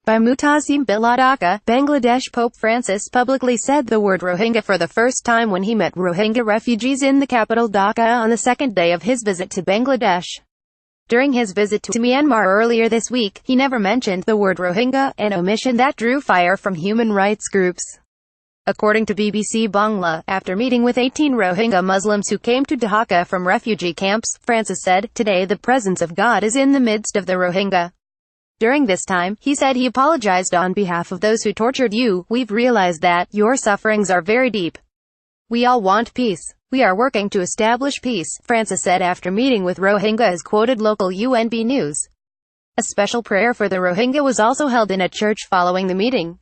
By Mutasim BillahDHAKA, Bangladesh Pope Francis publicly said the word Rohingya for the first time when he met Rohingya refugees in the capital Dhaka on the second day of his visit to Bangladesh. During his visit to Myanmar earlier this week, he never mentioned the word Rohingya, an omission that drew fire from human rights groups. According to BBCbangla, after meeting with 18 Rohingya Muslims who came to Dhaka from refugee camps, Francis said, "Today the presence of God is in the midst of the Rohingya." During this time, he said he apologized on behalf of those who tortured you. "We've realized that your sufferings are very deep. We all want peace. We are working to establish peace," Francis said after meeting with Rohingya, as quoted local UNB News. A special prayer for the Rohingya was also held in a church following the meeting.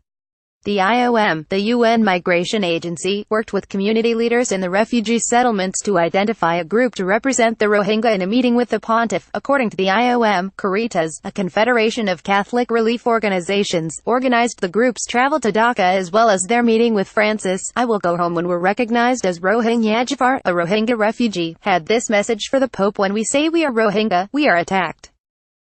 The IOM, the UN Migration Agency, worked with community leaders in the refugee settlements to identify a group to represent the Rohingya in a meeting with the pontiff. According to the IOM, Caritas, a confederation of Catholic relief organizations, organized the group's travel to Dhaka as well as their meeting with Francis. "I will go home when we're recognized as Rohingya." Jafar, a Rohingya refugee, had this message for the Pope: "When we say we are Rohingya, we are attacked.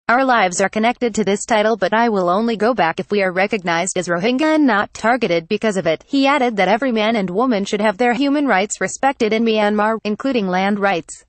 Our lives are connected to this title, but I will only go back if we are recognized as Rohingya and not targeted because of it." He added that every man and woman should have their human rights respected in Myanmar, including land rights.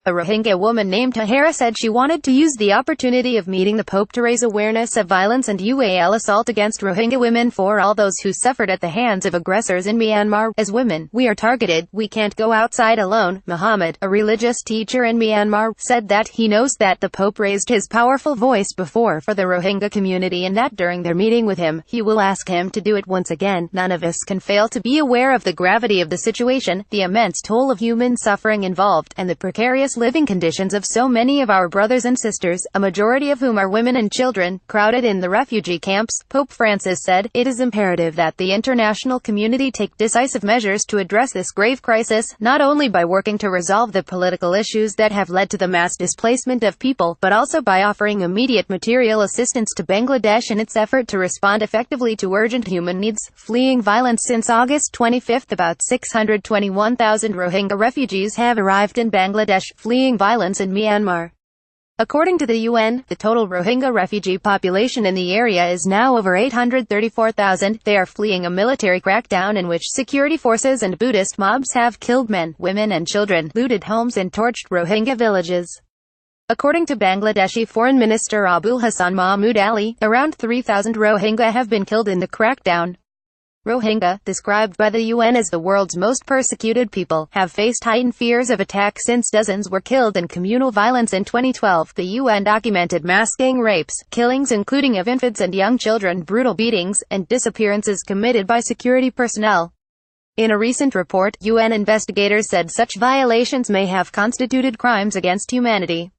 A Rohingya woman named Tahira said she wanted to use the opportunity of meeting the Pope to raise awareness of violence and assault against Rohingya women for all those who suffered at the hands of aggressors in Myanmar. "As women, we are targeted. We can't go outside alone." Muhammad, a religious teacher in Myanmar, said that he knows that the Pope raised his powerful voice before for the Rohingya community and that during their meeting with him, he will ask him to do it once again. "None of us can fail to be aware of the gravity of the situation, the immense toll of human suffering involved, and the precarious living conditions of so many of our brothers and sisters, a majority of whom are women and children, crowded in the refugee camps." Pope Francis said, "It is imperative that the international community take decisive measures to address this grave crisis, not only by working to resolve the political issues that have led to the mass displacement of people, but also by offering immediate material assistance to Bangladesh in its effort to respond effectively to urgent human needs." Fleeing violence since August 25, about 621,000 Rohingya refugees have arrived in Bangladesh, fleeing violence in Myanmar. According to the UN, the total Rohingya refugee population in the area is now over 834,000. They are fleeing a military crackdown in which security forces and Buddhist mobs have killed men, women and children, looted homes and torched Rohingya villages. According to Bangladeshi Foreign Minister Abul Hassan Mahmood Ali, around 3,000 Rohingya have been killed in the crackdown. Rohingya, described by the UN as the world's most persecuted people, have faced heightened fears of attack since dozens were killed in communal violence in 2012. The UN documented mass gang rapes, killings including of infants and young children, brutal beatings, and disappearances committed by security personnel. In a recent report, UN investigators said such violations may have constituted crimes against humanity.